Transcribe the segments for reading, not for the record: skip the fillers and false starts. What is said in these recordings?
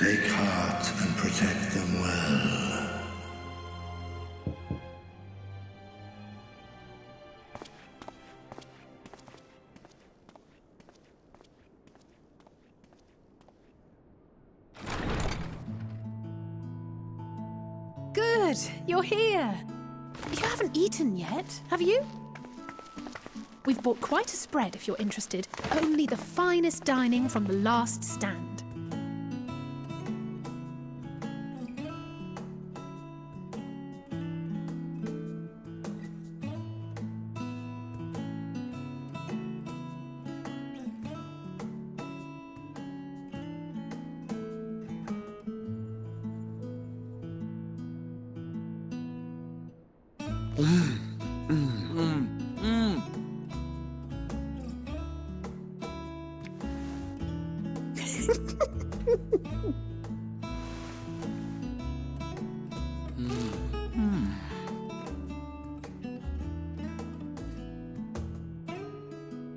Take heart and protect them well. Good, you're here. You haven't eaten yet, have you? We've bought quite a spread if you're interested. Only the finest dining from the last stand.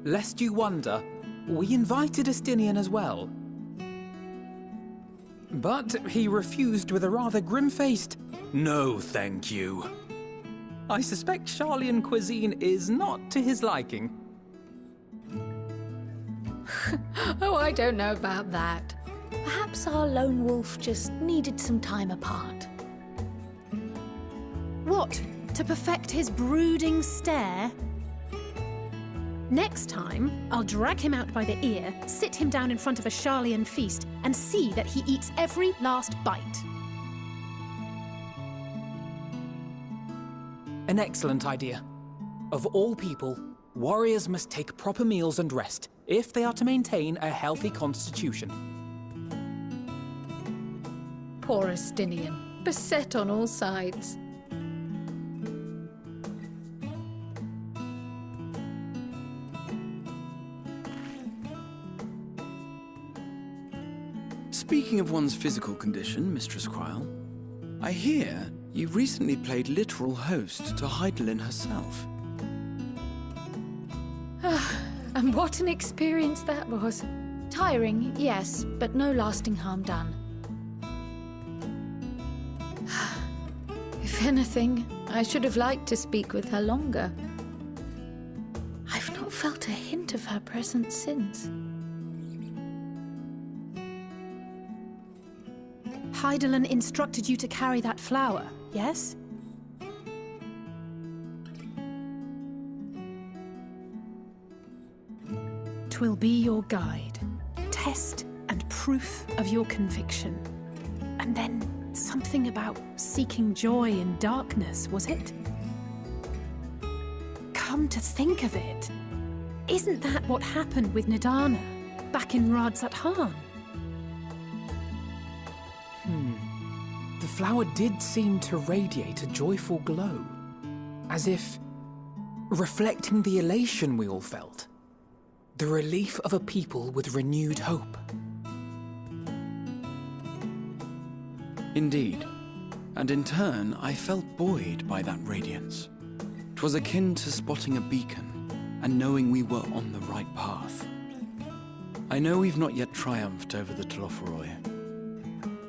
Lest you wonder, we invited Estinian as well. But he refused with a rather grim-faced, "No, thank you." I suspect Charlian cuisine is not to his liking. Oh, I don't know about that. Perhaps our lone wolf just needed some time apart. What? To perfect his brooding stare? Next time, I'll drag him out by the ear, sit him down in front of a Charlian feast, and see that he eats every last bite. An excellent idea. Of all people, warriors must take proper meals and rest if they are to maintain a healthy constitution. Poor Estinian, beset on all sides. Speaking of one's physical condition, Mistress Quile, I hear you recently played literal host to Heidelin herself. And what an experience that was. Tiring, yes, but no lasting harm done. If anything, I should have liked to speak with her longer. I've not felt a hint of her presence since. Heidelin instructed you to carry that flower, yes? Twill be your guide, test and proof of your conviction. And then something about seeking joy in darkness, was it? Come to think of it, isn't that what happened with Nidana back in Radzat-Han? The flower did seem to radiate a joyful glow, as if reflecting the elation we all felt, the relief of a people with renewed hope. Indeed, and in turn I felt buoyed by that radiance. 'Twas akin to spotting a beacon and knowing we were on the right path. I know we've not yet triumphed over the Telophoroi,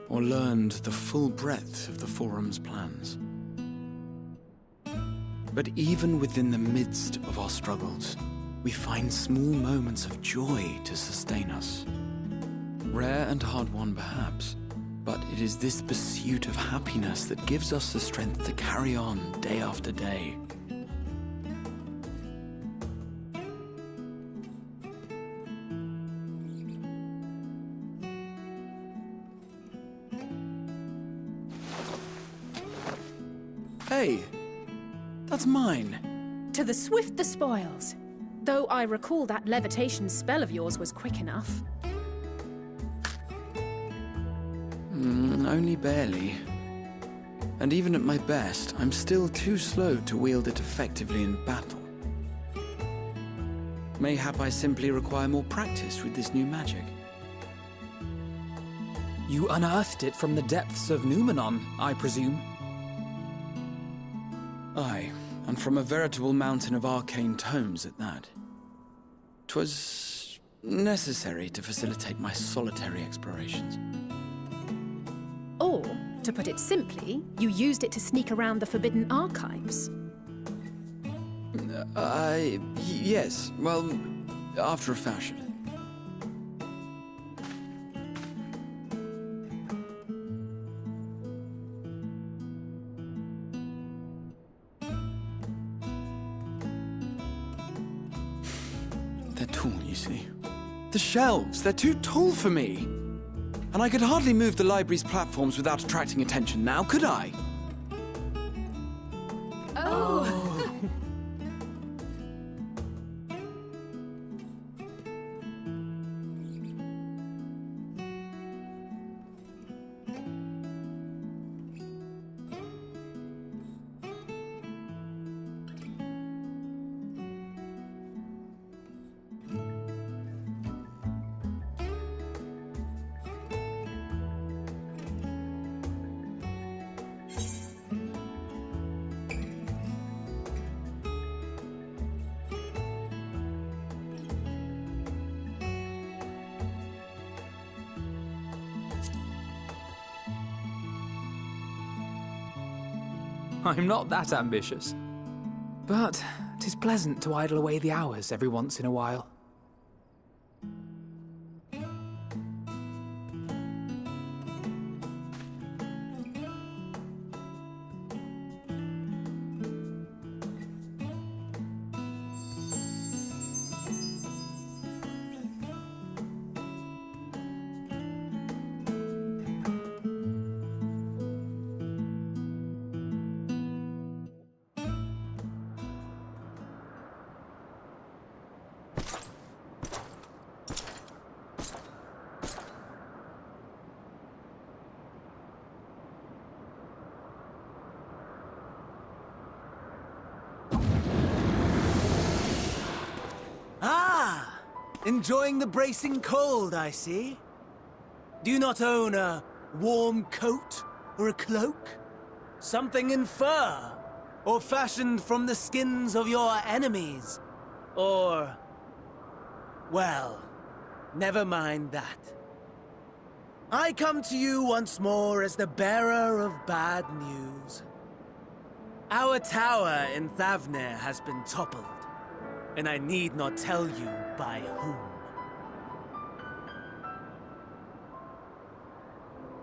or learned the full breadth of the Forum's plans. But even within the midst of our struggles, we find small moments of joy to sustain us. Rare and hard-won perhaps, but it is this pursuit of happiness that gives us the strength to carry on day after day. Hey, that's mine. To the swift the spoils. Though I recall that levitation spell of yours was quick enough. Only barely. And even at my best, I'm still too slow to wield it effectively in battle. Mayhap I simply require more practice with this new magic. You unearthed it from the depths of Numenon, I presume? Aye, and from a veritable mountain of arcane tomes at that. 'Twas necessary to facilitate my solitary explorations. To put it simply, you used it to sneak around the forbidden archives. Yes. Well, after a fashion. They're tall, you see. The shelves, they're too tall for me. And I could hardly move the library's platforms without attracting attention now, could I? Oh! I'm not that ambitious. But 'tis pleasant to idle away the hours every once in a while. Enjoying the bracing cold, I see. Do you not own a warm coat or a cloak? Something in fur? Or fashioned from the skins of your enemies? Or... well, never mind that. I come to you once more as the bearer of bad news. Our tower in Thavnir has been toppled. And I need not tell you by whom.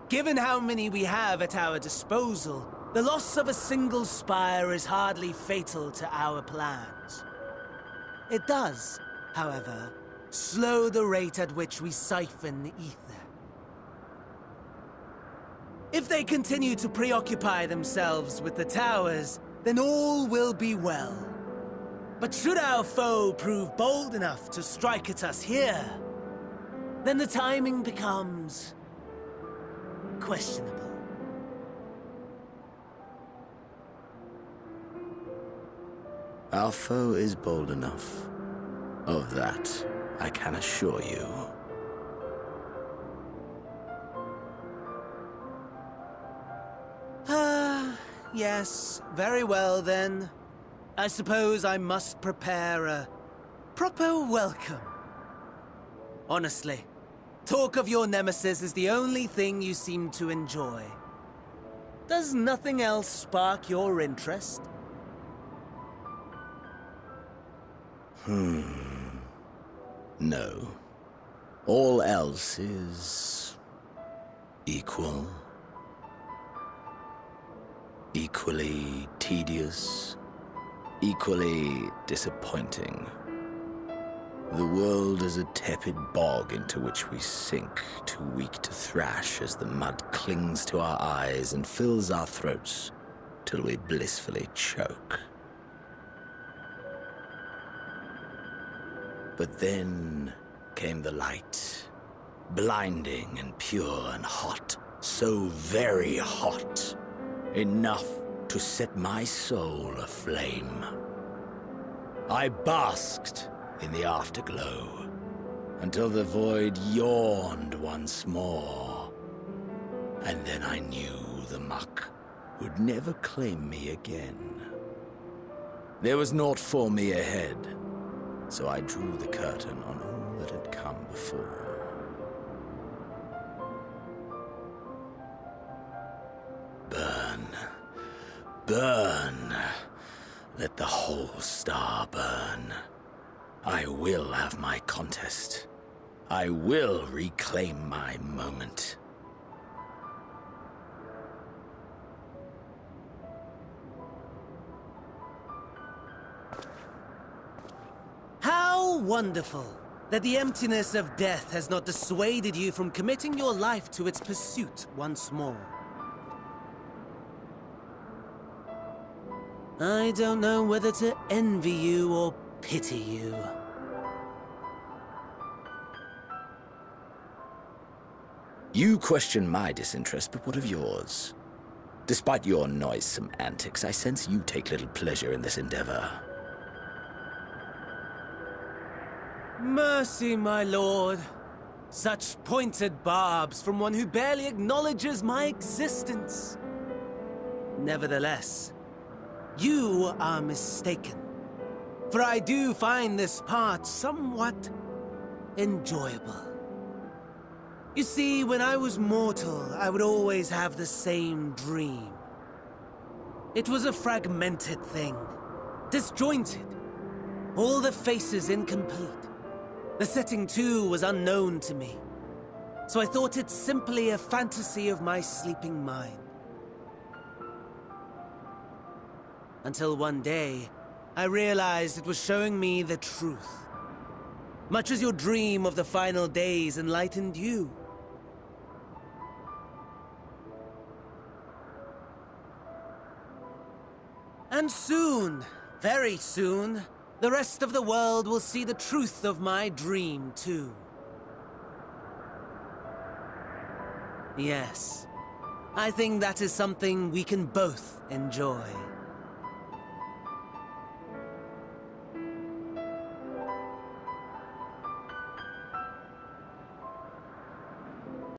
Given how many we have at our disposal, the loss of a single spire is hardly fatal to our plans. It does, however, slow the rate at which we siphon ether. If they continue to preoccupy themselves with the towers, then all will be well. But should our foe prove bold enough to strike at us here, then the timing becomes questionable. Our foe is bold enough. Of that, I can assure you. Yes, very well then. I suppose I must prepare a proper welcome. Honestly, talk of your nemesis is the only thing you seem to enjoy. Does nothing else spark your interest? No. All else is... equal. Equally tedious. Equally disappointing. The world is a tepid bog into which we sink, too weak to thrash as the mud clings to our eyes and fills our throats till we blissfully choke. But then came the light, blinding and pure and hot, so very hot, enough to set my soul aflame. I basked in the afterglow until the void yawned once more, and then I knew the muck would never claim me again. There was naught for me ahead, so I drew the curtain on all that had come before. Burn. Let the whole star burn. I will have my contest. I will reclaim my moment. How wonderful that the emptiness of death has not dissuaded you from committing your life to its pursuit once more. I don't know whether to envy you or pity you. You question my disinterest, but what of yours? Despite your noisome antics, I sense you take little pleasure in this endeavor. Mercy, my lord. Such pointed barbs from one who barely acknowledges my existence. Nevertheless, you are mistaken. For I do find this part somewhat enjoyable. You see, when I was mortal, I would always have the same dream. It was a fragmented thing, disjointed, all the faces incomplete. The setting, too, was unknown to me, so I thought it simply a fantasy of my sleeping mind. Until one day, I realized it was showing me the truth, much as your dream of the final days enlightened you. And soon, very soon, the rest of the world will see the truth of my dream, too. Yes, I think that is something we can both enjoy.